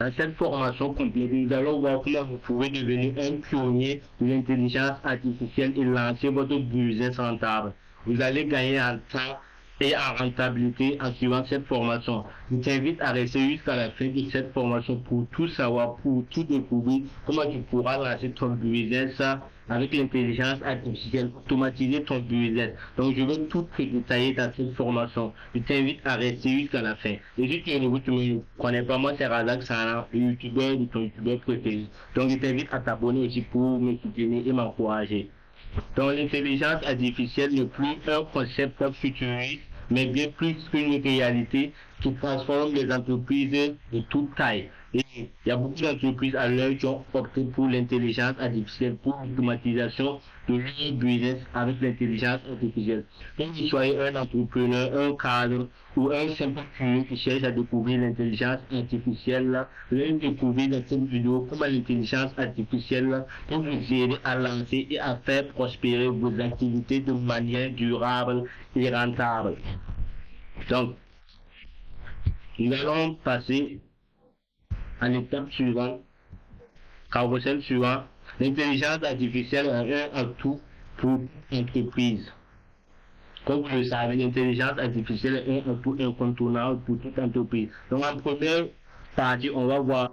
Dans cette formation complète, nous allons voir comment vous pouvez devenir un pionnier de l'intelligence artificielle et lancer votre business rentable. Vous allez gagner en temps et en rentabilité en suivant cette formation. Je t'invite à rester jusqu'à la fin de cette formation pour tout savoir, pour tout découvrir, comment tu pourras lancer ton business avec l'intelligence artificielle, automatiser ton business. Donc, je veux tout te détailler dans cette formation. Je t'invite à rester jusqu'à la fin. Et si tu es nouveau, tu ne me connais pas, moi c'est Razak Sana, le youtubeur de ton youtubeur préféré. Donc, je t'invite à t'abonner aussi pour me soutenir et m'encourager. Donc l'intelligence artificielle n'est plus un concept futuriste, mais bien plus qu'une réalité qui transforme les entreprises de toute taille. Et il y a beaucoup d'entreprises à l'heure qui ont opté pour l'intelligence artificielle, pour l'automatisation de leur business avec l'intelligence artificielle. Donc, que vous soyez un entrepreneur, un cadre ou un simple curieux qui cherche à découvrir l'intelligence artificielle, veuillez découvrir dans cette vidéo comment l'intelligence artificielle peut vous aider à lancer et à faire prospérer vos activités de manière durable et rentable. Donc, nous allons passer à l'étape suivante, carrousel suivant. L'intelligence artificielle est un atout pour l'entreprise. Comme vous le savez, l'intelligence artificielle est un atout incontournable pour toute entreprise. Donc, en première partie, on va voir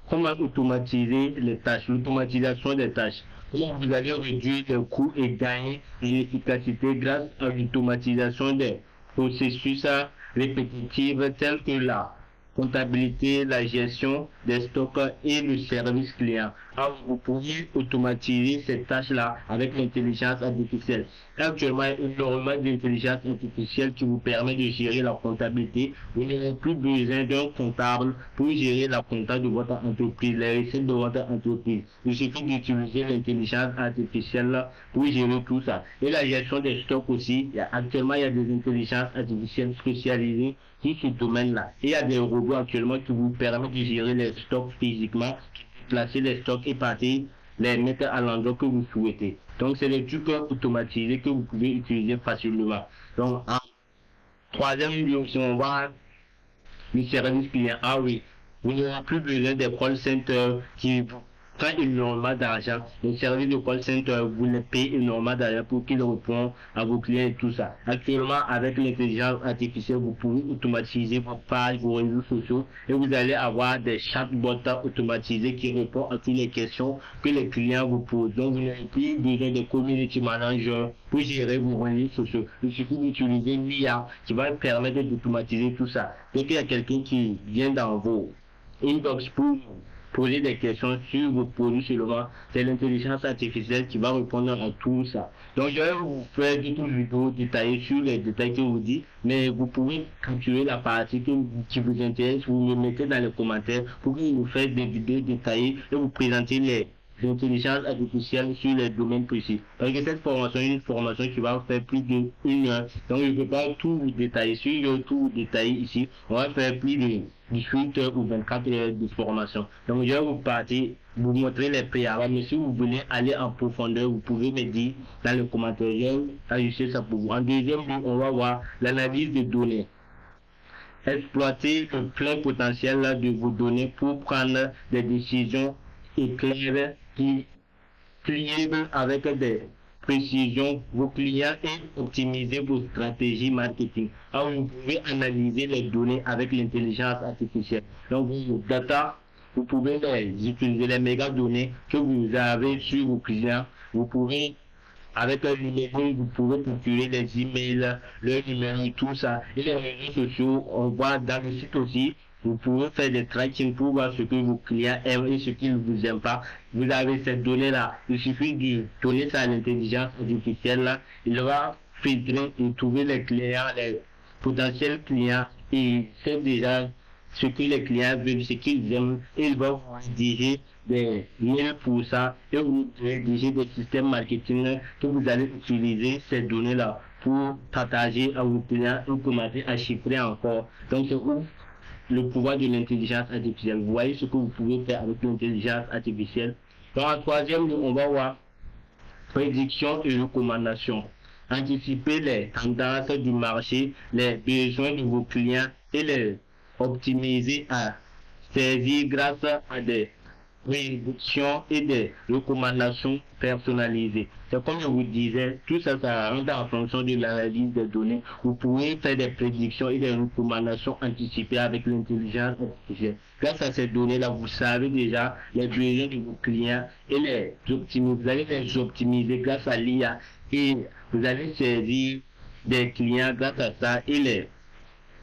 comment automatiser les tâches, l'automatisation des tâches. Comment vous allez réduire les coûts et gagner en efficacité grâce à l'automatisation des processus répétitifs tels que la comptabilité, la gestion des stocks et le service client. Alors, vous pouvez automatiser ces tâches-là avec l'intelligence artificielle. Actuellement, il y a énormément d'intelligence artificielle qui vous permet de gérer la comptabilité. Vous n'avez plus besoin d'un comptable pour gérer la comptabilité de votre entreprise, les recettes de votre entreprise. Il suffit d'utiliser l'intelligence artificielle pour gérer tout ça. Et la gestion des stocks aussi. Actuellement, il y a des intelligences artificielles spécialisées sur ce domaine-là. Et il y a des robots actuellement qui vous permettent de gérer les stocks physiquement, placer les stocks et partir les mettre à l'endroit que vous souhaitez. Donc, c'est des trucs automatisés que vous pouvez utiliser facilement. Donc, en troisième lieu, si on va le service client, ah oui, vous n'aurez plus besoin des call centers qui vous prennent énormément d'argent. Les services de call center, vous les payez énormément d'argent pour qu'ils répondent à vos clients et tout ça. Actuellement, avec l'intelligence artificielle, vous pouvez automatiser vos pages, vos réseaux sociaux et vous allez avoir des chatbots automatisés qui répondent à toutes les questions que les clients vous posent. Donc, vous n'avez plus besoin de community manager pour gérer vos réseaux sociaux. Il suffit d'utiliser l'IA qui va permettre d'automatiser tout ça. Donc, il y a quelqu'un qui vient dans vos inbox pour poser des questions sur vos produits seulement, c'est l'intelligence artificielle qui va répondre à tout ça. Donc, je vais vous faire des vidéos détaillées sur les détails que je vous dis, mais vous pouvez capturer la partie qui vous intéresse, vous me mettez dans les commentaires pour que vous fassiez des vidéos détaillées et vous présenter l'intelligence artificielle sur les domaines précis. Parce que cette formation est une formation qui va faire plus d'une heure. Donc, je ne peux pas tout vous détailler. Si je veux tout vous détailler ici, on va faire plus de 18 heures ou 24 heures de formation. Donc, je vais vous montrer les préalables. Mais si vous voulez aller en profondeur, vous pouvez me dire dans les commentaires. Je vais ajuster ça pour vous. En deuxième lieu, on va voir l'analyse de données. Exploiter le plein potentiel de vos données pour prendre des décisions éclairées qui pliable avec des précisions vos clients et optimiser vos stratégies marketing. Alors, vous pouvez analyser les données avec l'intelligence artificielle. Donc, vos data, vous pouvez les utiliser, les méga données que vous avez sur vos clients. Vous pouvez, avec un numéro, vous pouvez calculer les emails, leur numéro, tout ça. Et les réseaux sociaux, on voit dans le site aussi. Vous pouvez faire des tracking pour voir ce que vos clients aiment et ce qu'ils ne vous aiment pas. Vous avez cette donnée-là. Il suffit de donner ça à l'intelligence artificielle-là. Il va filtrer et trouver les clients, les potentiels clients. Et il sait déjà ce que les clients veulent, ce qu'ils aiment. Et il va vous rédiger des mails pour ça. Et vous rédiger des systèmes marketing que vous allez utiliser ces données-là pour partager à vos clients et commencer à chiffrer encore. Donc, c'est ouf. Le pouvoir de l'intelligence artificielle. Vous voyez ce que vous pouvez faire avec l'intelligence artificielle. Dans la troisième, on va voir prédiction et recommandation. Anticiper les tendances du marché, les besoins de vos clients et les optimiser à saisir grâce à des prédictions et des recommandations personnalisées. C'est comme je vous disais, tout ça, ça rentre en fonction de l'analyse des données. Vous pouvez faire des prédictions et des recommandations anticipées avec l'intelligence artificielle. Grâce à ces données-là, vous savez déjà les besoins de vos clients et les optimiser. Vous allez les optimiser grâce à l'IA et vous allez saisir des clients grâce à ça et les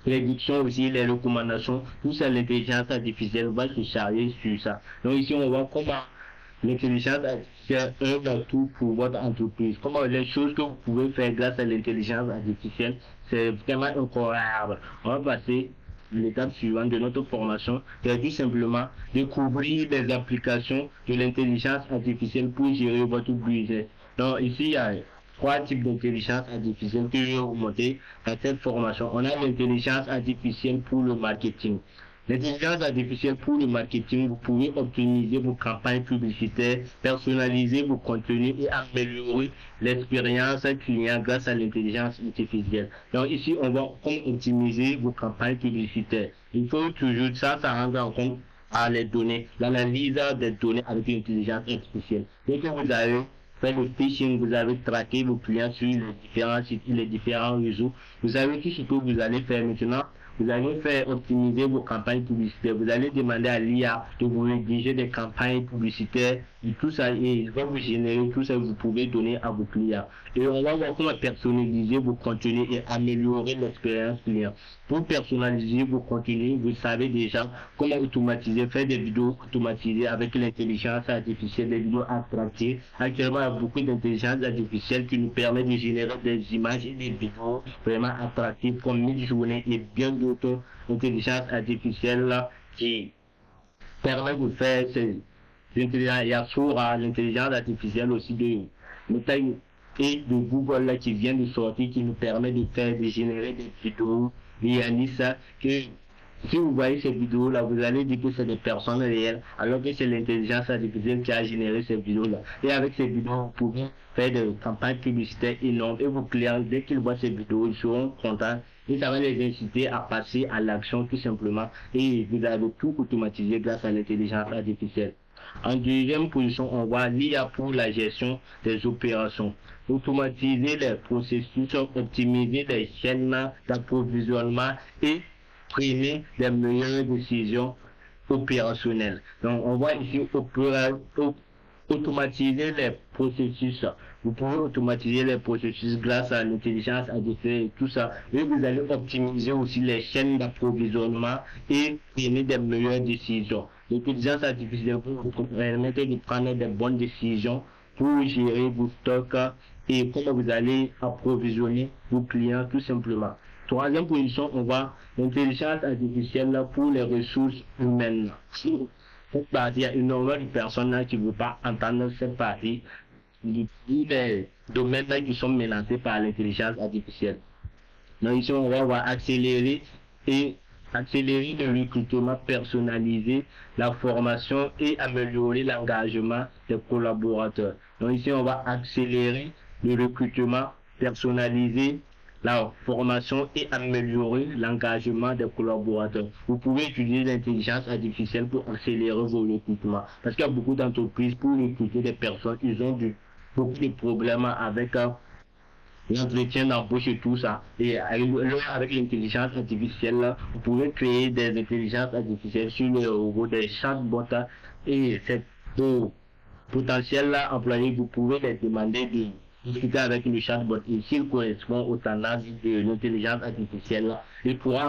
prédictions aussi, les recommandations, tout ça, l'intelligence artificielle va se charger sur ça. Donc ici, on voit comment l'intelligence artificielle est un atout pour votre entreprise. Comment les choses que vous pouvez faire grâce à l'intelligence artificielle, c'est vraiment incroyable. On va passer à l'étape suivante de notre formation, c'est tout simplement découvrir des applications de l'intelligence artificielle pour gérer votre business. Donc ici, il y a trois types d'intelligence artificielle que je vais vous montrer dans cette formation. On a l'intelligence artificielle pour le marketing. L'intelligence artificielle pour le marketing, vous pouvez optimiser vos campagnes publicitaires, personnaliser vos contenus et améliorer l'expérience client grâce à l'intelligence artificielle. Donc ici, on va optimiser vos campagnes publicitaires. Il faut toujours ça rentre en compte à les données, l'analyse des données avec l'intelligence artificielle. Dès que vous avez fait le phishing, vous avez traqué vos clients sur les différents sites, les différents réseaux. Vous savez tout ce que vous allez faire maintenant. Vous allez faire optimiser vos campagnes publicitaires. Vous allez demander à l'IA de vous rédiger des campagnes publicitaires et tout ça, et il va vous générer tout ça que vous pouvez donner à vos clients. Et on va voir comment personnaliser vos contenus et améliorer l'expérience client. Pour personnaliser vos contenus, vous savez déjà comment automatiser, faire des vidéos automatisées avec l'intelligence artificielle, des vidéos attractives. Actuellement, il y a beaucoup d'intelligence artificielle qui nous permet de générer des images et des vidéos vraiment attractives comme Midjourney et bien d'autres intelligences artificielles là, qui permettent de faire ces intelligences. Il y a Sora, l'intelligence artificielle aussi de Meta et de Google là, qui vient de sortir, qui nous permet de faire, de générer des vidéos réalistes que si vous voyez ces vidéos là, vous allez dire que c'est des personnes réelles, alors que c'est l'intelligence artificielle qui a généré ces vidéos là. Et avec ces vidéos, vous pouvez faire des campagnes publicitaires énormes et vos clients, dès qu'ils voient ces vidéos, ils seront contents et ça va les inciter à passer à l'action tout simplement. Et vous avez tout automatisé grâce à l'intelligence artificielle. En deuxième position, on voit l'IA pour la gestion des opérations. Automatiser les processus, optimiser les chaînes d'approvisionnement et prendre les meilleures décisions opérationnelles. Donc, on voit ici automatiser les processus. Vous pouvez automatiser les processus grâce à l'intelligence artificielle et tout ça. Et vous allez optimiser aussi les chaînes d'approvisionnement et prendre des meilleures décisions. L'intelligence artificielle vous permettre de prendre des bonnes décisions pour gérer vos stocks et comment vous allez approvisionner vos clients tout simplement. Troisième position, on voit l'intelligence artificielle pour les ressources humaines. Cette partie, il y a énormément de personnes là qui ne veulent pas entendre cette partie. Les domaines là qui sont menacés par l'intelligence artificielle. Donc ici, on va accélérer le recrutement personnalisé, la formation et améliorer l'engagement des collaborateurs. Donc ici, on va accélérer le recrutement personnalisé, la formation et améliorer l'engagement des collaborateurs. Vous pouvez utiliser l'intelligence artificielle pour accélérer vos recrutements. Parce qu'il y a beaucoup d'entreprises pour recruter des personnes, ils ont beaucoup de problèmes avec l'entretien d'embauche et tout ça. Et avec l'intelligence artificielle, vous pouvez créer des intelligences artificielles sur le robot, des chatbots et ces potentiels employés, vous pouvez les demander de discuter avec le chatbot et s'il correspond aux tendances de l'intelligence artificielle, il pourra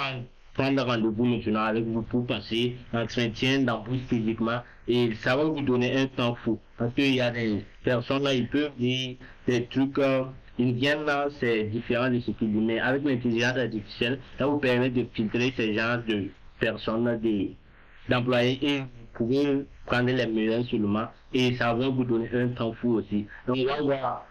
prendre rendez-vous maintenant avec vous pour passer l'entretien d'embauche physiquement et ça va vous donner un temps fou parce qu'il y a des personnes là, ils peuvent dire des trucs, ils viennent là, c'est différent de ce qu'ils disent, mais avec l'intelligence artificielle, ça vous permet de filtrer ces genres de personnes, d'employés et vous pouvez prendre les meilleurs seulement et ça va vous donner un temps fou aussi. Donc on va voir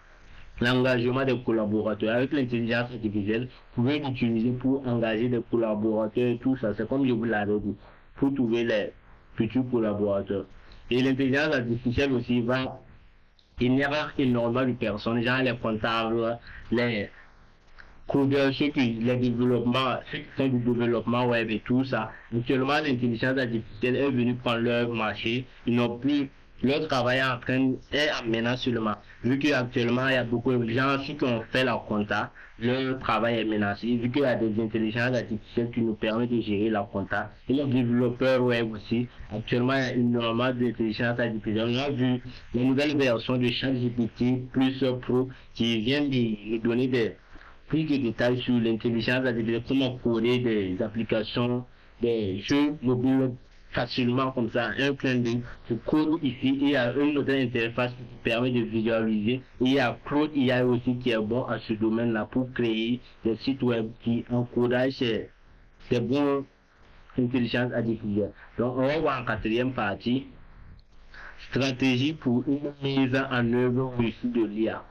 l'engagement des collaborateurs. Avec l'intelligence artificielle, vous pouvez l'utiliser pour engager des collaborateurs et tout ça. C'est comme je vous l'avais dit, pour trouver les futurs collaborateurs. Et l'intelligence artificielle aussi il y a énormément de personnes, genre les comptables, les codeurs, ceux qui font du développement web et tout ça. Actuellement, l'intelligence artificielle est venue prendre leur marché. Ils n'ont plus, leur travail est en menace seulement. Vu qu'actuellement, il y a beaucoup de gens, ceux qui ont fait leur compta, leur travail est menacé. Vu qu'il y a des intelligences artificielles qui nous permettent de gérer la compta. Et les développeurs web aussi. Actuellement, il y a énormément d'intelligence artificielle. On a vu la nouvelle version de ChatGPT plus Pro qui vient de nous donner plus de détails sur l'intelligence artificielle, comment coder des applications, des jeux mobiles facilement comme ça, un clin d'œil, je code ici, et il y a une autre interface qui permet de visualiser, et il y a Claude IA aussi qui est bon à ce domaine-là pour créer des sites web qui en codage c'est bon intelligence artificielle. Donc on va voir en quatrième partie, stratégie pour une mise en œuvre réussie de l'IA.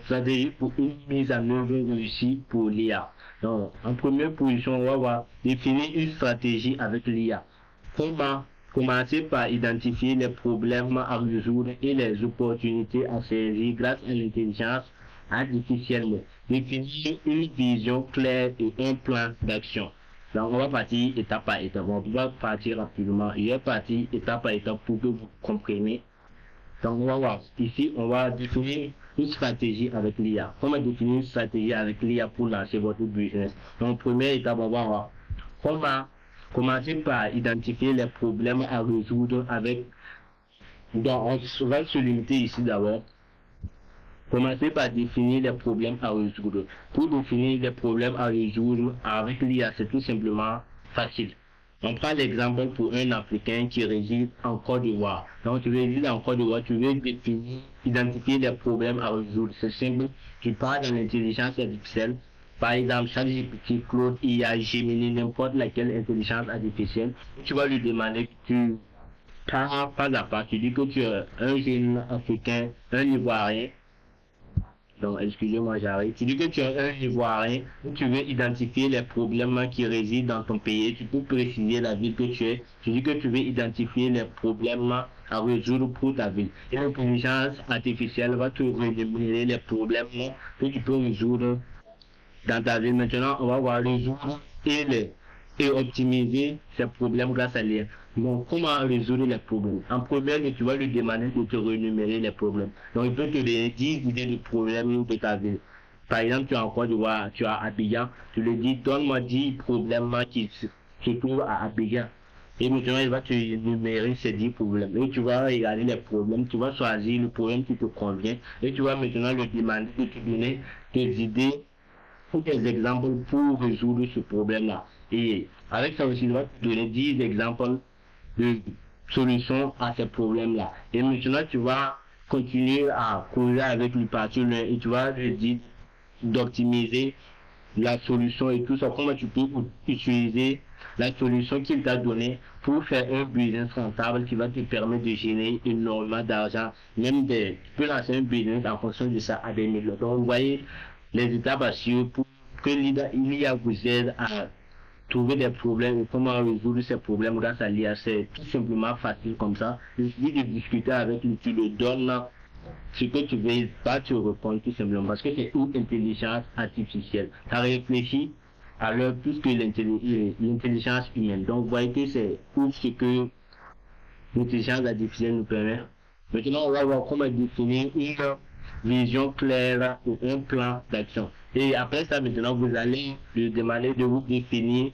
Stratégie pour une mise en œuvre réussie pour l'IA. Donc, en première position, on va voir définir une stratégie avec l'IA. Comment commencer par identifier les problèmes à résoudre et les opportunités à saisir grâce à l'intelligence artificielle. Définir une vision claire et un plan d'action. Donc, on va partir étape par étape. On va partir rapidement. Il est parti étape par étape pour que vous compreniez. Donc, on va voir. Ici, on va définir une stratégie avec l'IA. Comment définir une stratégie avec l'IA pour lancer votre business? Donc, première étape, on va voir comment commencer par identifier les problèmes à résoudre avec. Donc, on va se limiter ici d'abord. Commencer par définir les problèmes à résoudre. Pour définir les problèmes à résoudre avec l'IA, c'est tout simplement facile. On prend l'exemple pour un Africain qui réside en Côte d'Ivoire. Donc, tu résides en Côte d'Ivoire, tu veux définir, identifier les problèmes à résoudre. C'est simple. Tu pars dans l'intelligence artificielle. Par exemple, ChatGPT, Claude, IA, Gemini, n'importe laquelle intelligence artificielle. Tu vas lui demander, tu pars pas à pas, tu dis que tu es un jeune Africain, un Ivoirien. Donc, excusez-moi, j'arrête. Tu dis que tu es un Ivoirien, tu veux identifier les problèmes qui résident dans ton pays, tu peux préciser la ville que tu es. Tu dis que tu veux identifier les problèmes à résoudre pour ta ville. Et l'intelligence artificielle va te révéler les problèmes que tu peux résoudre dans ta ville. Maintenant, on va voir résoudre et optimiser ces problèmes grâce à l'IA. Donc, comment résoudre les problèmes? En premier lieu, tu vas lui demander de te rémunérer les problèmes. Donc, il peut te donner 10 idées de problèmes de ta ville. Par exemple, tu as en Côte d'Ivoire, tu as Abidjan, tu lui dis, donne-moi 10 problèmes qui se trouvent à Abidjan. Et maintenant, il va te énumérer ces 10 problèmes. Et tu vas regarder les problèmes, tu vas choisir le problème qui te convient. Et tu vas maintenant lui demander de te donner des idées ou des exemples pour résoudre ce problème-là. Et avec ça aussi, il va te donner 10 exemples de solutions à ces problèmes-là. Et maintenant, tu vas continuer à causer avec le partenaire et tu vas lui dire d'optimiser la solution et tout ça. Comment tu peux utiliser la solution qu'il t'a donnée pour faire un business rentable qui va te permettre de générer énormément d'argent. Tu peux lancer un business en fonction de ça à des millions. Donc, vous voyez les étapes à suivre pour que l'IA vous aide à trouver des problèmes et comment résoudre ces problèmes grâce à l'IA. C'est tout simplement facile comme ça. Il suffit de discuter avec lui, tu le donnes ce que tu veux, pas te répondre tout simplement parce que c'est une intelligence artificielle. Ça réfléchit à l'heure plus que l'intelligence humaine. Donc, vous voyez que c'est tout ce que l'intelligence artificielle nous permet. Maintenant, on va voir comment définir une vision claire et un plan d'action. Et après ça, maintenant, vous allez lui demander de vous définir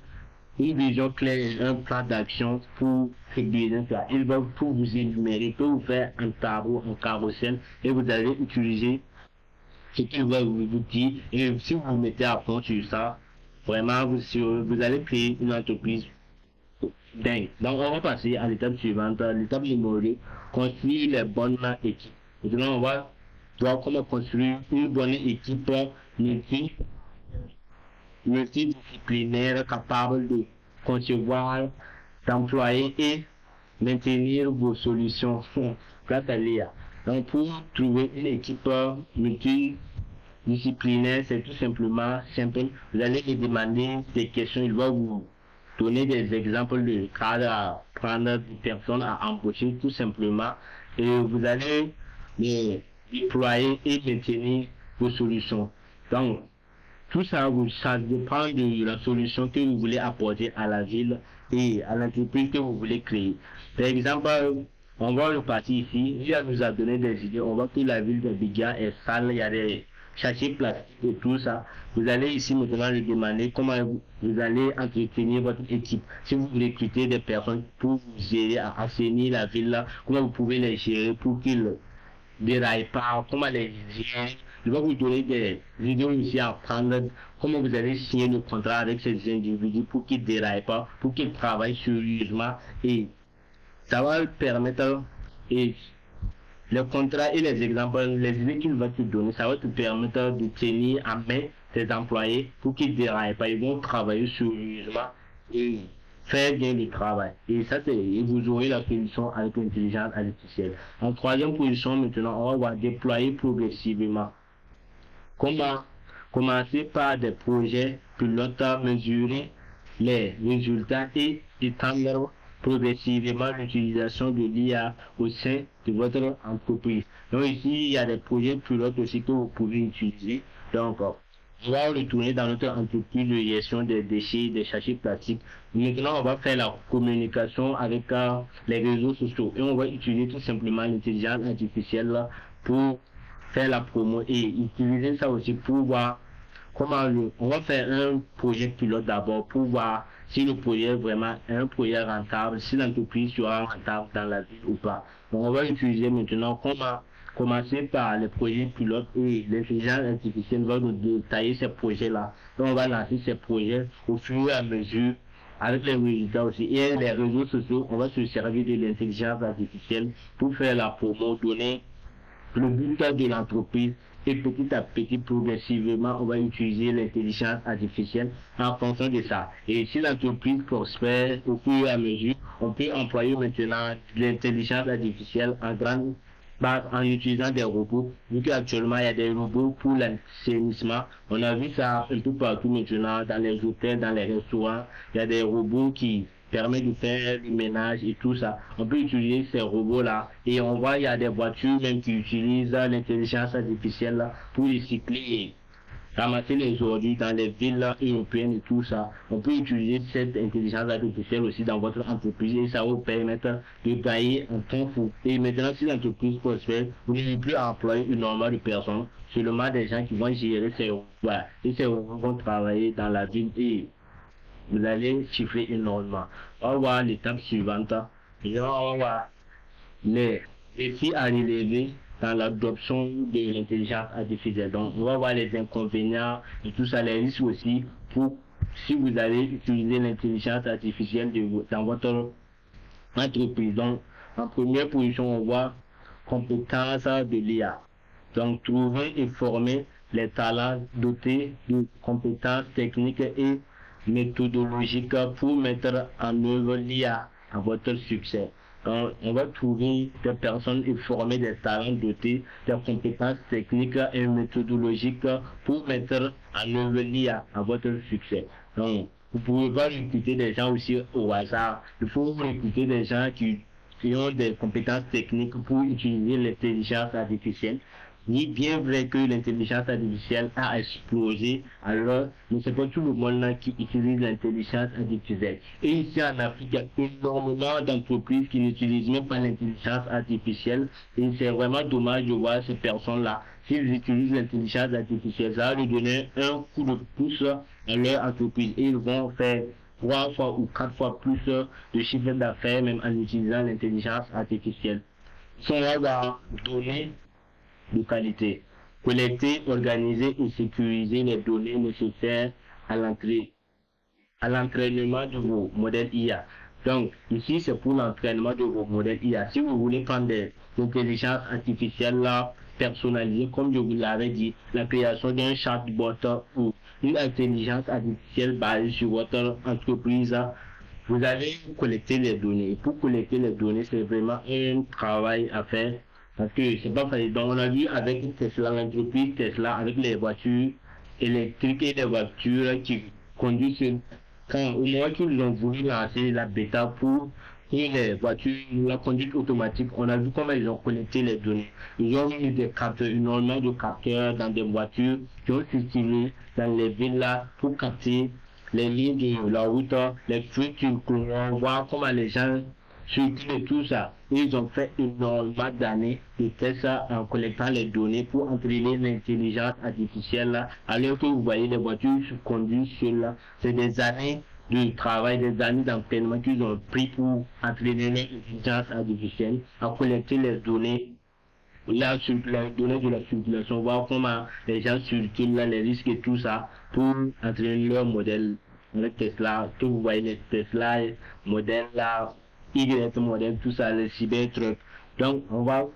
une vision claire et un plan d'action pour ce business-là. Il va tout vous énumérer, il peut vous faire un tableau, un carrousel, et vous allez utiliser ce qu'il va vous dire. Et si vous vous mettez à fond sur ça, vraiment, vous allez créer une entreprise dingue. Donc, on va passer à l'étape suivante, l'étape numéro 2, construire les bonnes équipes. Maintenant, on va voir comment construire une bonne équipe multidisciplinaire capable de concevoir, d'employer et maintenir vos solutions grâce à l'IA. Donc, pour trouver une équipe multidisciplinaire, c'est tout simplement simple. Vous allez lui demander des questions, il va vous donner des exemples de cadres à prendre, des personnes à embaucher tout simplement, et vous allez déployer et maintenir vos solutions. Donc, Tout ça, ça dépend de la solution que vous voulez apporter à la ville et à l'entreprise que vous voulez créer. Par exemple, on va repartir ici. Il nous a donné des idées. On voit que la ville de Biga est sale. Il y a des sachets plastiques et tout ça. Vous allez ici maintenant lui demander comment vous allez entretenir votre équipe. Si vous voulez recruter des personnes pour vous aider à assainir la ville, là, comment vous pouvez les gérer pour qu'ils déraillent pas, comment les gérer. Je vais vous donner des idées aussi à prendre, comment vous allez signer le contrat avec ces individus pour qu'ils déraillent pas, pour qu'ils travaillent sérieusement et ça va permettre, et les contrats et les exemples, les idées qu'il va te donner, ça va te permettre de tenir en main tes employés pour qu'ils ne déraillent pas, ils vont travailler sérieusement et faire bien le travail. Et ça, et vous aurez la solution avec l'intelligence artificielle. En troisième position, maintenant, on va déployer progressivement. Comment commencer par des projets pilotes, mesurer les résultats et étendre progressivement l'utilisation de l'IA au sein de votre entreprise. Donc ici, il y a des projets pilotes aussi que vous pouvez utiliser. Donc, on va retourner dans notre entreprise de gestion des déchets, des sachets plastiques. Maintenant, on va faire la communication avec les réseaux sociaux et on va utiliser tout simplement l'intelligence artificielle pour faire la promo et utiliser ça aussi pour voir on va faire un projet pilote d'abord pour voir si le projet est vraiment un projet rentable, si l'entreprise sera rentable dans la ville ou pas. Donc on va utiliser maintenant comment commencer par les projets pilotes et l'intelligence artificielle va nous détailler ces projets-là. Donc on va lancer ces projets au fur et à mesure avec les résultats aussi. Et les réseaux sociaux, on va se servir de l'intelligence artificielle pour faire la promo, donner le but de l'entreprise et petit à petit, progressivement, on va utiliser l'intelligence artificielle en fonction de ça. Et si l'entreprise prospère au fur et à mesure, on peut employer maintenant l'intelligence artificielle en grande base en utilisant des robots. Vu qu'actuellement, il y a des robots pour l'assainissement. On a vu ça un peu partout maintenant, dans les hôtels, dans les restaurants. Il y a des robots qui permet de faire du ménage et tout ça. On peut utiliser ces robots-là et on voit il y a des voitures même qui utilisent l'intelligence artificielle là, pour recycler et ramasser les ordures dans les villes européennes et tout ça. On peut utiliser cette intelligence artificielle aussi dans votre entreprise et ça va vous permettre de gagner un temps fou. Et maintenant, si l'entreprise prospère, vous n'avez plus à employer une normale de personnes, seulement des gens qui vont gérer ces robots. Et ces robots vont travailler dans la ville et vous allez chiffrer énormément. On va voir l'étape suivante. Et on va voir les défis à relever dans l'adoption de l'intelligence artificielle. Donc, on va voir les inconvénients et tout ça, les risques aussi pour si vous allez utiliser l'intelligence artificielle dans votre entreprise. Donc, en première position, on voit compétences de l'IA. Donc, trouver et former les talents dotés de compétences techniques et méthodologique pour mettre en œuvre l'IA à votre succès. Donc, on va trouver des personnes et former des talents dotés de compétences techniques et méthodologiques pour mettre en œuvre l'IA à votre succès. Donc, vous pouvez pas recruter des gens aussi au hasard. Il faut recruter des gens qui ont des compétences techniques pour utiliser l'intelligence artificielle. Ni bien vrai que l'intelligence artificielle a explosé, alors ne c'est pas tout le monde là qui utilise l'intelligence artificielle. Et ici en Afrique, il y a énormément d'entreprises qui n'utilisent même pas l'intelligence artificielle et c'est vraiment dommage de voir ces personnes-là. S'ils utilisent l'intelligence artificielle, ça va leur donner un coup de pouce à leur entreprise et ils vont faire 3 fois ou 4 fois plus de chiffre d'affaires même en utilisant l'intelligence artificielle. Si on va donner de qualité. Collecter, organiser et sécuriser les données nécessaires à l'entraînement de vos modèles IA. Donc, ici, c'est pour l'entraînement de vos modèles IA. Si vous voulez prendre des intelligences artificielles là, personnalisées, comme je vous l'avais dit, la création d'un chatbot ou une intelligence artificielle basée sur votre entreprise, vous allez collecter les données. Pour collecter les données, c'est vraiment un travail à faire. Parce que c'est pas facile. Donc on a vu avec Tesla, l'entreprise Tesla, avec les voitures électriques et les voitures qui conduisent quand au moment qu'ils ont voulu lancer la bêta pour et les voitures, la conduite automatique, on a vu comment ils ont collecté les données. Ils ont mis des capteurs, énormément de capteurs dans des voitures qui ont circulé dans les villes là pour capter les lignes de la route, les structures, voir comment les gens circulent et tout ça. Ils ont fait énormément d'années de faire ça en collectant les données pour entraîner l'intelligence artificielle là. Alors que vous voyez les voitures se conduisent sur là, c'est des années de travail, des années d'entraînement qu'ils ont pris pour entraîner l'intelligence artificielle, à collecter les données, les données de la circulation, voir comment les gens circulent, là, les risques et tout ça, pour entraîner leur modèle. Les Tesla, que vous voyez les Tesla, modèle là, Y modèle, tout ça, les cybertrucks. Donc, on va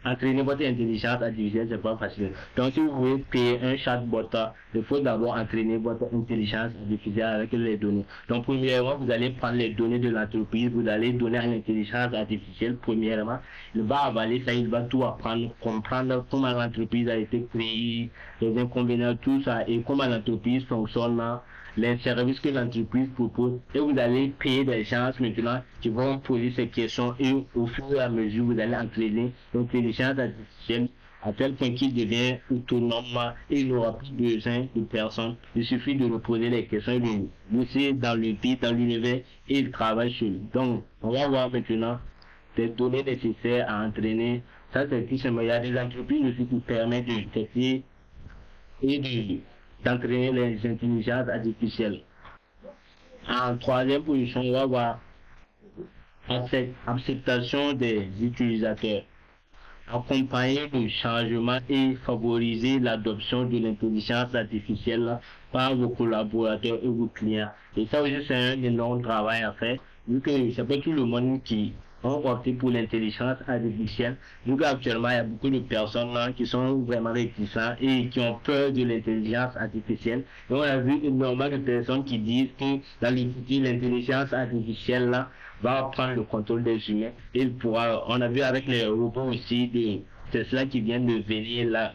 entraîner votre intelligence artificielle, c'est pas facile. Donc, si vous voulez créer un chatbot, il faut d'abord entraîner votre intelligence artificielle avec les données. Donc, premièrement, vous allez prendre les données de l'entreprise, vous allez donner à l'intelligence artificielle, premièrement. Il va avaler ça, il va tout apprendre, comprendre comment l'entreprise a été créée, les inconvénients, tout ça, et comment l'entreprise fonctionne, les services que l'entreprise propose, et vous allez payer des gens maintenant qui vont poser ces questions, et au fur et à mesure, vous allez entraîner l'intelligence artificielle à tel point qu'il devient autonome et il n'aura plus besoin de personne. Il suffit de lui poser les questions, de laisser dans le vide, dans l'univers, et il travaille sur lui. Donc, on va voir maintenant des données nécessaires à entraîner. Ça, c'est tout simplement, il y a des entreprises aussi qui permettent de tester et d'entraîner les intelligences artificielles. En troisième position, on va voir acceptation des utilisateurs, accompagner le changement et favoriser l'adoption de l'intelligence artificielle par vos collaborateurs et vos clients. Et ça aussi, c'est un énorme travail à faire, vu que c'est pas tout le monde qui ont opté pour l'intelligence artificielle. Vu qu'actuellement, il y a beaucoup de personnes là, qui sont vraiment réticents et qui ont peur de l'intelligence artificielle. Et on a vu énormément de personnes qui disent que dans le futur, l'intelligence artificielle là, va prendre le contrôle des humains. Il pourra, on a vu avec les robots aussi, c'est cela qui vient de venir là.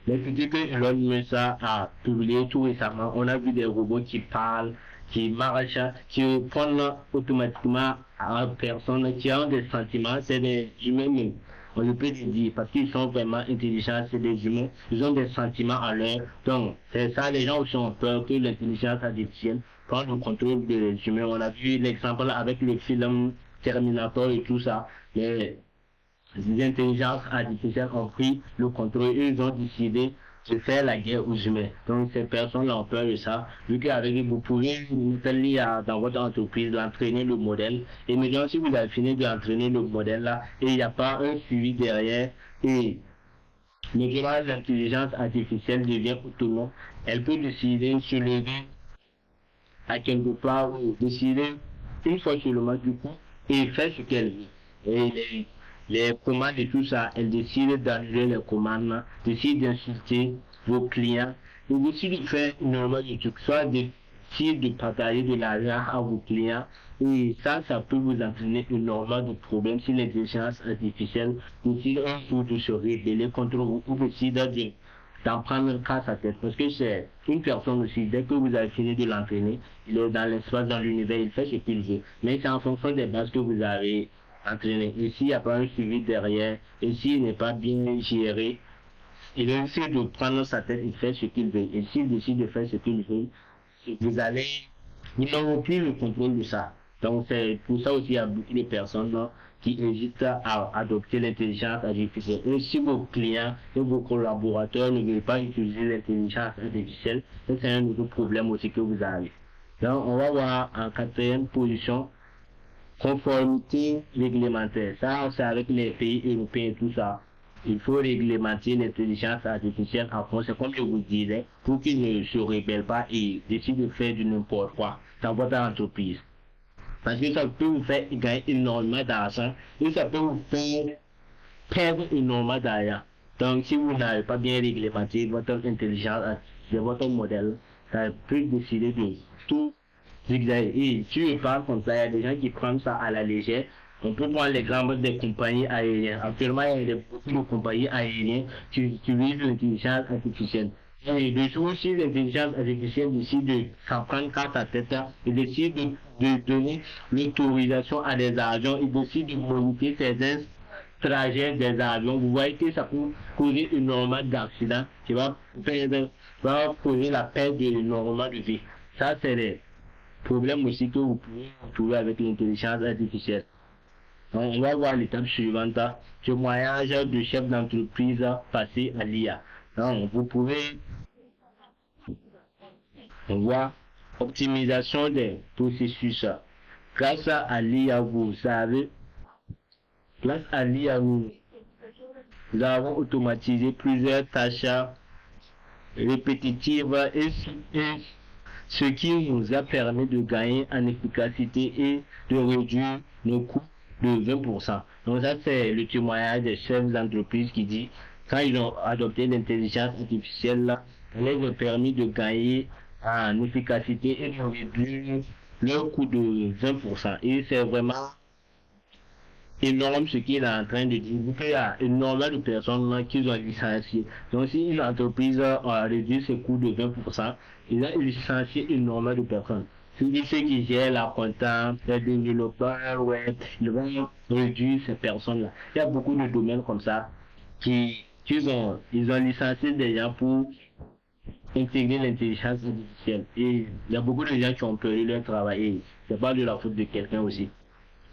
Les critiques que Elon Musk a publié tout récemment, on a vu des robots qui parlent, qui marchent, qui répondent automatiquement à une personne qui a des sentiments, c'est des humains même. On peut le dire, parce qu'ils sont vraiment intelligents, c'est des humains, ils ont des sentiments à l'heure. Donc, c'est ça, les gens aussi ont peur que l'intelligence artificielle prenne le contrôle des humains. On a vu l'exemple avec le film Terminator et tout ça. Les intelligences artificielles ont pris le contrôle et ils ont décidé de faire la guerre aux humains. Donc ces personnes ont peur de ça, vu qu'avec vous pouvez mettre dans votre entreprise, l'entraîner le modèle. Et maintenant si vous avez fini d'entraîner le modèle là, et il n'y a pas un suivi derrière, et maintenant l'intelligence artificielle devient autonome, elle peut décider de se lever à quelque part, ou décider une fois seulement du coup, et faire ce qu'elle veut. Et les commandes et tout ça, elle décide d'annuler les commandes, décide d'insulter vos clients, et décide de faire énormément de trucs, soit décide de partager de l'argent à vos clients, et ça peut vous entraîner énormément de problèmes si l'intelligence artificielle décide un jour de se révéler contre vous, ou décide d'en prendre casse à tête, parce que c'est une personne aussi, dès que vous avez fini de l'entraîner, il est dans l'espace, dans l'univers, il fait ce qu'il veut, mais c'est en fonction des bases que vous avez entraîné. Et s'il n'y a pas un suivi derrière, et s'il n'est pas bien géré, il essaie de prendre sa tête et faire ce qu'il veut. Et s'il décide de faire ce qu'il veut, ils n'auront plus le contrôle de ça. Donc c'est pour ça aussi il y a beaucoup de personnes là, qui hésitent à adopter l'intelligence artificielle. Et si vos clients et vos collaborateurs ne veulent pas utiliser l'intelligence artificielle, c'est un autre problème aussi que vous avez. Donc on va voir en quatrième position, conformité réglementaire. Ça, c'est avec les pays européens et tout ça. Il faut réglementer l'intelligence artificielle en France, comme je vous disais, pour qu'ils ne se rebellent pas et décident de faire du n'importe quoi dans votre entreprise. Parce que ça peut vous faire gagner énormément d'argent et ça peut vous faire perdre énormément d'argent. Donc, si vous n'avez pas bien réglementé votre intelligence artificielle, votre modèle, ça peut décider de tout. Et si je parle comme ça, il y a des gens qui prennent ça à la légère. On peut prendre l'exemple des compagnies aériennes. Actuellement, il y a beaucoup de compagnies aériennes qui utilisent l'intelligence artificielle. Et de jour, si l'intelligence artificielle décide de s'en prendre qu'à sa tête et décide de de donner l'autorisation à des agents et aussi de moniter certains trajets des avions. Vous voyez que ça peut causer énormément d'accidents qui va causer la perte d'énormément de vie. Ça, c'est les problèmes aussi que vous pouvez trouver avec l'intelligence artificielle. Donc, on va voir l'étape suivante, témoignage de chef d'entreprise passé à l'IA. Donc, vous pouvez voir optimisation des processus. Grâce à l'IA, vous savez, grâce à l'IA, nous avons automatisé plusieurs tâches répétitives et ce qui nous a permis de gagner en efficacité et de réduire nos coûts de 20%. Donc ça, c'est le témoignage des chefs d'entreprise qui dit, quand ils ont adopté l'intelligence artificielle, ça les a permis de gagner en efficacité et de réduire leur coût de 20%. Et c'est vraiment énorme ce qu'il est en train de dire. Il y a énormément de personnes qui ont licencié. Donc si une entreprise a réduit ses coûts de 20%, il a licencié énormément de personnes. Si ceux qui gèrent la compta, les développeurs web, ils vont réduire ces personnes-là. Il y a beaucoup de domaines comme ça ils ont licencié des gens pour intégrer l'intelligence artificielle. Et il y a beaucoup de gens qui ont perdu leur travail. Et c'est pas de la faute de quelqu'un aussi.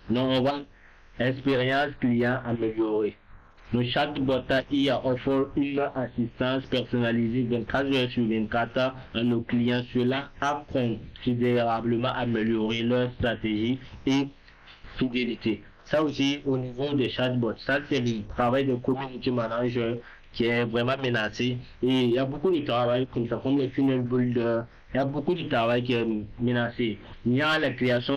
Donc on va expérience client améliorée. Le chatbot IA offre une assistance personnalisée 24 heures sur 24 à nos clients. Cela a considérablement amélioré leur stratégie et fidélité. Ça aussi, au niveau des chatbots, ça c'est le travail de community manager qui est vraiment menacé. Et il y a beaucoup de travail comme ça, comme les funnel builders. Il y a beaucoup de travail qui est menacé. Il y a la création,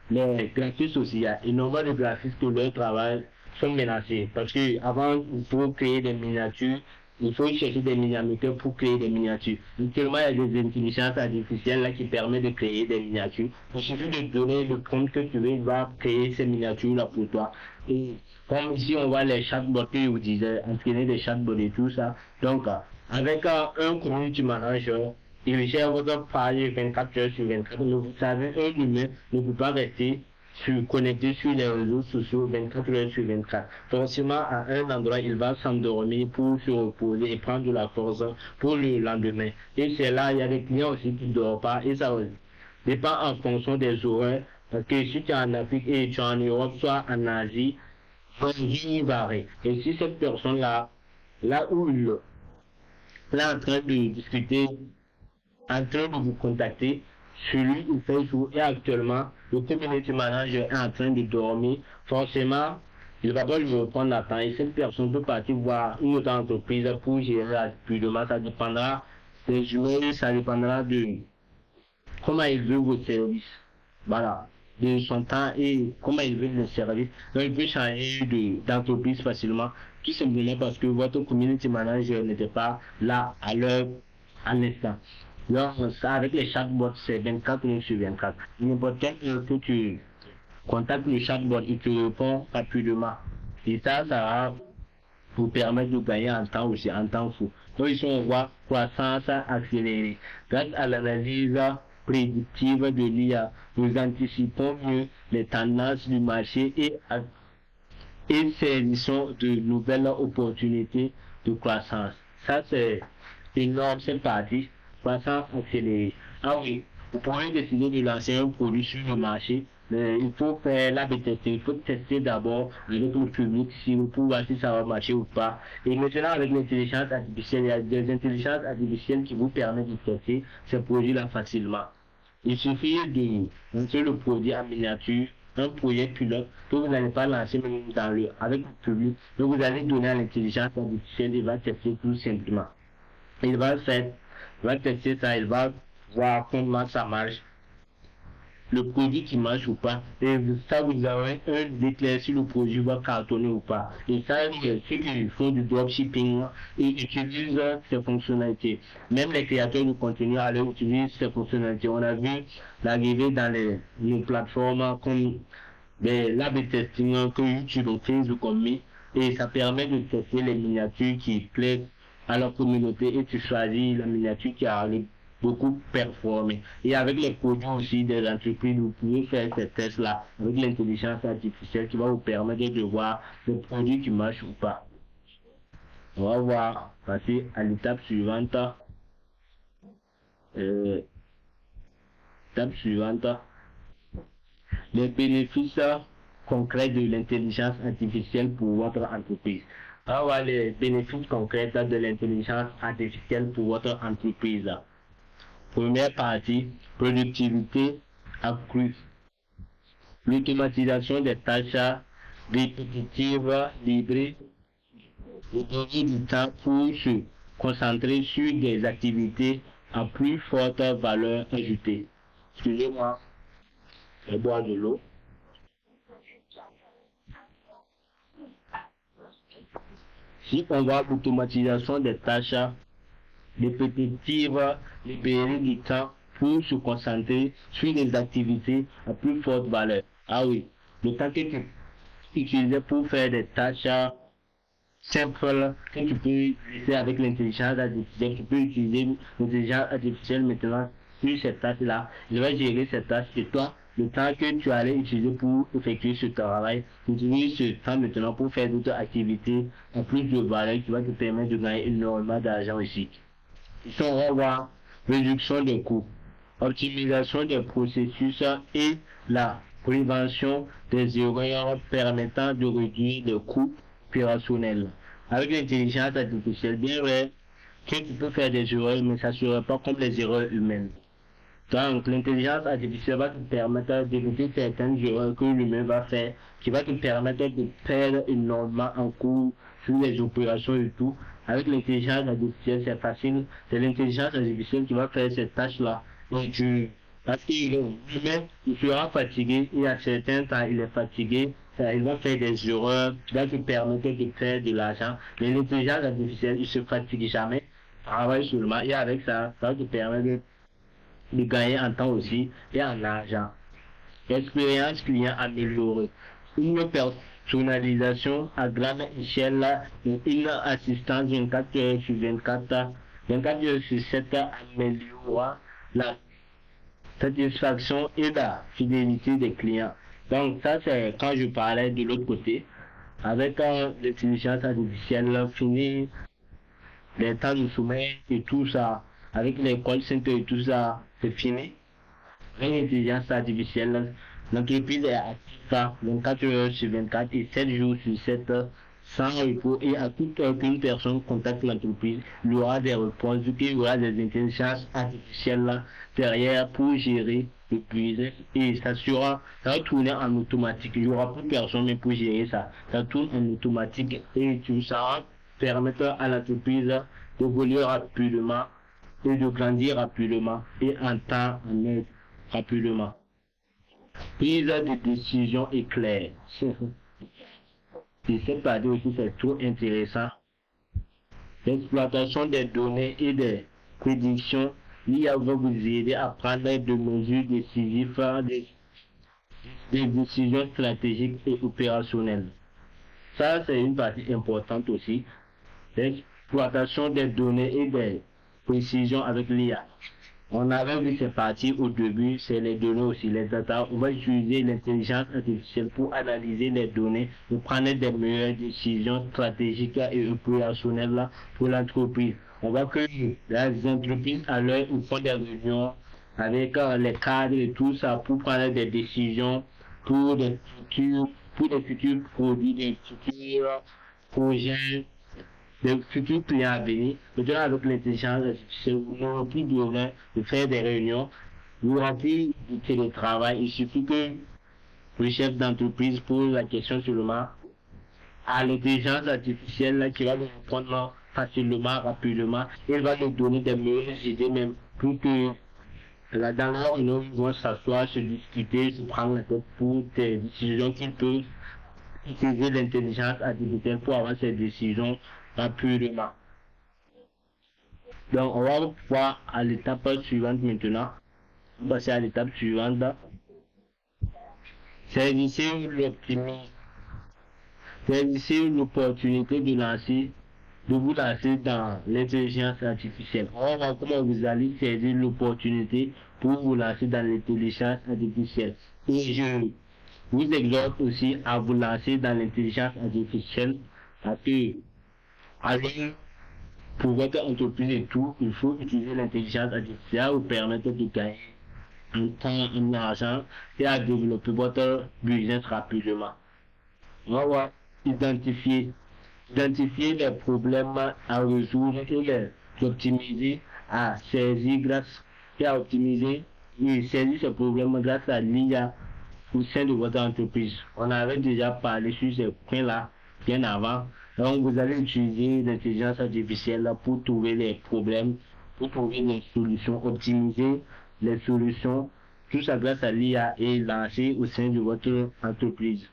les graphistes aussi. Il y a énormément de graphistes que leur travail sont menacés. Parce que avant, pour créer des miniatures, il faut chercher des miniatures pour créer des miniatures. Actuellement, il y a des intelligences artificielles là qui permettent de créer des miniatures. Il suffit de donner le prompt que tu veux, il va créer ces miniatures là pour toi. Et comme ici, on voit les chatbots que je vous disais, entraîner des chatbots et tout ça. Donc, avec un community manager, il gère votre page 24 heures sur 24. Vous savez, un humain ne peut pas rester connecté sur les réseaux sociaux 24 heures sur 24. Forcément, à un endroit, il va s'endormir pour se reposer et prendre de la force pour le lendemain. Et c'est là, il y a des clients aussi qui ne dorment pas et ça dépend en fonction des horaires. Parce que si tu es en Afrique et tu es en Europe, soit en Asie, il varie. Et si cette personne-là, là où il est en train de discuter, en train de vous contacter, celui il fait jour et actuellement le community manager est en train de dormir, forcément il va pas lui reprendre la temps et cette personne peut partir voir une autre entreprise pour gérer rapidement. Ça dépendra des humains, ça dépendra de comment il veut vos services. Voilà, de son temps et comment il veut le service. Donc il peut changer d'entreprise facilement, tout simplement parce que votre community manager n'était pas là à l'heure, à l'instant. Donc, ça, avec les chatbots, c'est 24 heures sur 24. N'importe quelle heure que tu contactes le chatbot, il te répond rapidement. Et ça va vous permettre de gagner en temps aussi, en temps fou. Donc, ici, on voit croissance accélérée. Grâce à l'analyse prédictive de l'IA, nous anticipons mieux les tendances du marché et saisissons de nouvelles opportunités de croissance. Ça, c'est énorme, cette partie. Croissance accélérée. Ah oui, vous pouvez décider de lancer un produit sur le marché, mais il faut faire l'A/B testing. Il faut tester d'abord avec le public si vous pouvez voir si ça va marcher ou pas. Et maintenant, avec l'intelligence artificielle, il y a des intelligences artificielles qui vous permettent de tester ces produits-là facilement. Il suffit de lancer le produit en miniature, un projet pilote que vous n'allez pas lancer même avec le public. Donc vous allez donner à l'intelligence artificielle, il va tester tout simplement. Il va tester ça, il va voir comment ça marche, le produit qui marche ou pas. Et ça, vous avez un déclin si le produit va cartonner ou pas. Et ça, ceux qui font du dropshipping, ils utilisent ces fonctionnalités. Même les créateurs de contenu alors utilisent ces fonctionnalités. On a vu l'arrivée dans les plateformes comme l'A/B testing que YouTube ou Facebook ont mis. Et ça permet de tester les miniatures qui plaisent à la communauté et tu choisis la miniature qui a le beaucoup performer. Et avec les produits aussi des entreprises, vous pouvez faire ces tests-là avec l'intelligence artificielle qui va vous permettre de voir le produit qui marche ou pas. On va voir, passer à l'étape suivante. Étape suivante. Les bénéfices concrets de l'intelligence artificielle pour votre entreprise. On va voir les bénéfices concrets de l'intelligence artificielle pour votre entreprise. Première partie, productivité accrue. L'automatisation des tâches répétitives libérées du temps pour se concentrer sur des activités à plus forte valeur ajoutée. Excusez-moi, je vais boire de l'eau. Si on voit l'automatisation des tâches répétitives, libérer du temps pour se concentrer sur des activités à plus forte valeur. Ah oui, le temps que tu utilisais pour faire des tâches simples que tu peux utiliser avec l'intelligence artificielle, tu peux utiliser l'intelligence artificielle maintenant sur ces tâches-là. Je vais gérer ces tâches et toi, le temps que tu allais utiliser pour effectuer ce travail, utilise ce temps maintenant pour faire d'autres activités en plus de valeur qui va te permettre de gagner énormément d'argent aussi. Ici, on va voir réduction des coûts, optimisation des processus et la prévention des erreurs permettant de réduire les coûts opérationnels. Avec l'intelligence artificielle, bien vrai que tu peux faire des erreurs, mais ça ne sera pas comme les erreurs humaines. Donc, l'intelligence artificielle va te permettre d'éviter certaines erreurs que l'humain va faire, qui va te permettre de perdre énormément en cours sur les opérations et tout. Avec l'intelligence artificielle, c'est facile. C'est l'intelligence artificielle qui va faire ces tâches-là. Donc, parce que l'humain, il sera fatigué, et à certains temps, il est fatigué, il va faire des erreurs, qui va te permettre de faire de l'argent. Mais l'intelligence artificielle, il ne se fatigue jamais, travaille seulement, et avec ça, ça va te permettre de gagner en temps aussi et en argent. Expérience client améliorée. Une personnalisation à grande échelle, une assistance 24 heures sur 24, 24 heures sur 7 améliore la satisfaction et la fidélité des clients. Donc ça c'est quand je parlais de l'autre côté, avec l'intelligence artificielle, finir les temps de sommeil et tout ça, avec les call centers et tout ça, c'est fini. Avec l'intelligence artificielle, l'entreprise est active 24 heures sur 24 et 7 jours sur 7 sans repos, et à toute heure qu'une personne contacte l'entreprise, il y aura des réponses, il y aura des intelligences artificielles derrière pour gérer le business, et ça va tourner en automatique. Il n'y aura plus personne mais pour gérer ça. Ça tourne en automatique et tout ça va permettre à l'entreprise d'évoluer rapidement et de grandir rapidement et en temps en heure rapidement. Prise de décision éclair. Et cette partie aussi c'est trop intéressant. L'exploitation des données et des prédictions, l'IA va vous aider à prendre des mesures décisives, des décisions stratégiques et opérationnelles. Ça c'est une partie importante aussi. L'exploitation des données et des précisions avec l'IA. On avait vu ces parties au début, c'est les données aussi, les data. On va utiliser l'intelligence artificielle pour analyser les données, pour prendre des meilleures décisions stratégiques et opérationnelles pour l'entreprise. On voit que les entreprises, à l'heure où font des réunions avec les cadres et tout ça, pour prendre des décisions pour des futurs produits, des futurs projets, des futurs clients à venir. Maintenant, avec l'intelligence artificielle, vous n'aurez plus besoin de faire des réunions, vous n'aurez plus de télétravail. Il suffit que le chef d'entreprise pose la question seulement à l'intelligence artificielle qui va nous répondre facilement, rapidement. Il va nous donner des meilleures idées, même pour que là, dans leur réunion, ils vont s'asseoir, se discuter, se prendre la tête pour des décisions qu'ils peuvent utiliser l'intelligence artificielle pour avoir ces décisions rapidement. Donc, on va voir à l'étape suivante maintenant. On va passer à l'étape suivante. Saisissez l'opportunité de lancer de vous lancer dans l'intelligence artificielle. On va voir comment vous allez saisir l'opportunité pour vous lancer dans l'intelligence artificielle. Et je vous exhorte aussi à vous lancer dans l'intelligence artificielle parce que avec pour votre entreprise et tout, il faut utiliser l'intelligence artificielle pour vous permettre de gagner en temps, en argent et à développer votre business rapidement. On va identifier les problèmes à résoudre et les optimiser à saisir grâce et à optimiser et saisir ces problèmes grâce à l'IA au sein de votre entreprise. On avait déjà parlé sur ces points-là bien avant. Donc, vous allez utiliser l'intelligence artificielle pour trouver les problèmes, pour trouver les solutions, optimiser les solutions, tout ça grâce à l'IA et lancer au sein de votre entreprise.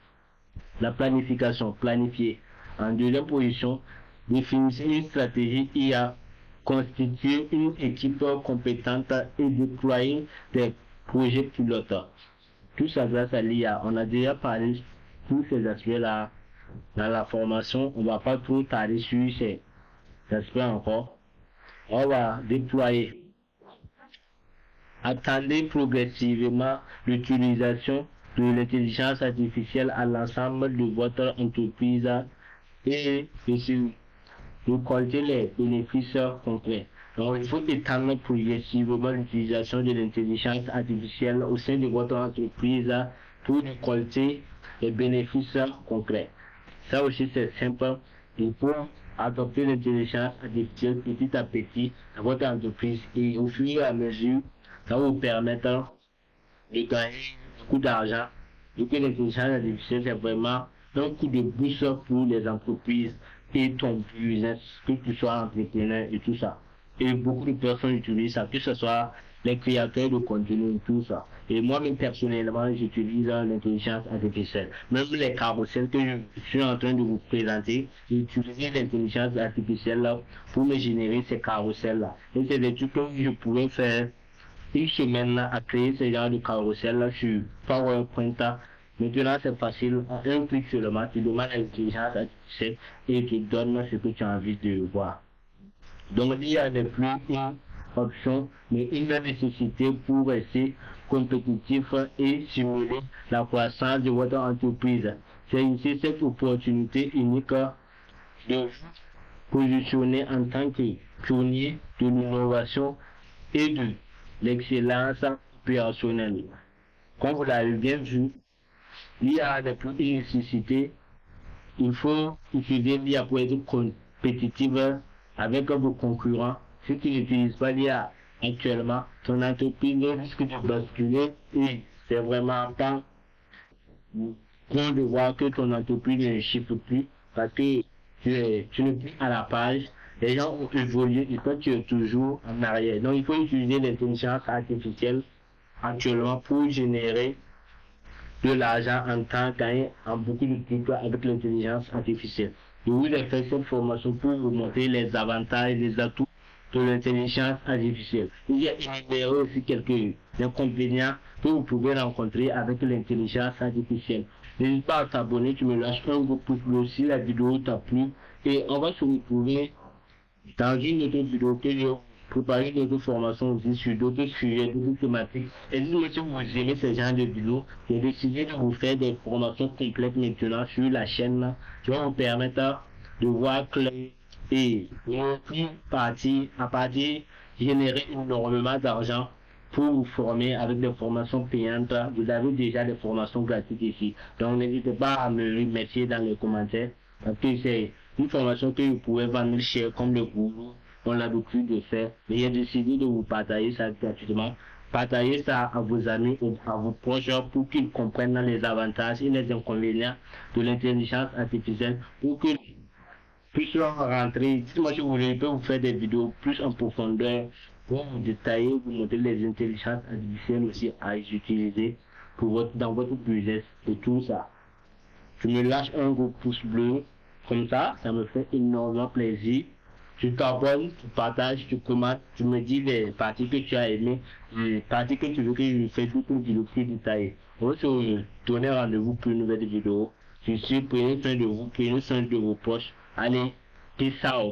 La planification, planifier. En deuxième position, définissez une stratégie IA, constituer une équipe compétente et déployer des projets pilotes. Tout ça grâce à l'IA. On a déjà parlé de tous ces aspects-là dans la formation. On ne va pas trop tarder sur ces aspects encore. On va déployer. Attendez progressivement l'utilisation de l'intelligence artificielle à l'ensemble de votre entreprise et récolter les bénéfices concrets. Donc, il faut étendre progressivement l'utilisation de l'intelligence artificielle au sein de votre entreprise pour récolter les bénéfices concrets. Ça aussi, c'est simple. Il faut adopter l'intelligence artificielle petit à petit dans votre entreprise et au fur et à mesure, ça va vous permettre de gagner beaucoup d'argent. Et que l'intelligence artificielle, c'est vraiment un coup de boost pour les entreprises et ton business, que tu sois entrepreneur et tout ça. Et beaucoup de personnes utilisent ça, que ce soit les créateurs de contenu et tout ça. Et moi-même personnellement, j'utilise l'intelligence artificielle. Même les carousels que je suis en train de vous présenter, j'utilise l'intelligence artificielle pour me générer ces carousels-là. Et c'est des trucs que je pourrais faire une semaine à créer ce genre de carousel sur PowerPoint. Maintenant, c'est facile. En un clic seulement, tu demandes à l'intelligence artificielle et tu donnes ce que tu as envie de voir. Donc, l'IA n'est plus une option, mais une nécessité pour rester compétitif et stimuler la croissance de votre entreprise. C'est ici cette opportunité unique de vous positionner en tant que pionnier de l'innovation et de l'excellence opérationnelle. Comme vous l'avez bien vu, l'IA n'est plus une nécessité. Il faut utiliser l'IA pour être compétitif avec vos concurrents. Si tu n'utilises pas l'IA actuellement, ton entreprise risque de basculer et c'est vraiment pas bon de voir que ton entreprise ne chiffre plus parce que tu n'es plus à la page. Les gens ont évolué et toi tu es toujours en arrière. Donc il faut utiliser l'intelligence artificielle actuellement pour générer de l'argent en temps gagné en beaucoup de trucs avec l'intelligence artificielle. Je vous ai fait cette formation pour vous montrer les avantages et les atouts de l'intelligence artificielle. Il y a énuméré aussi quelques inconvénients que vous pouvez rencontrer avec l'intelligence artificielle. N'hésite pas à t'abonner, tu me lâches un gros pouce bleu si la vidéo t'a plu et on va se retrouver dans une autre vidéo que je préparer d'autres formations aussi sur d'autres sujets, d'autres thématiques. Et dites-moi si vous aimez ce genre de vidéos, j'ai décidé de vous faire des formations complètes maintenant sur la chaîne qui vont vous permettre de voir clair et à partir générer énormément d'argent pour vous former avec des formations payantes. Vous avez déjà des formations gratuites ici. Donc n'hésitez pas à me remercier dans les commentaires parce que c'est une formation que vous pouvez vendre cher comme le gourou ont l'habitude de faire. Mais j'ai décidé de vous partager ça gratuitement. Partagez ça à vos amis ou à vos proches pour qu'ils comprennent les avantages et les inconvénients de l'intelligence artificielle pour qu'ils puissent rentrer. Dites-moi si vous voulez, je peux vous faire des vidéos plus en profondeur pour vous détailler, vous montrer les intelligences artificielles aussi à utiliser dans votre business et tout ça. Tu me lâches un gros pouce bleu, comme ça me fait énormément plaisir. Tu t'abonnes, tu partages, tu commentes, tu me dis les parties que tu as aimées, les parties que tu veux que je fasse toute une vidéo plus détaillée. On va se donner rendez-vous pour une nouvelle vidéo. Je suis prenez soin de vous, prenez soin de vos proches. Allez, C'est ça.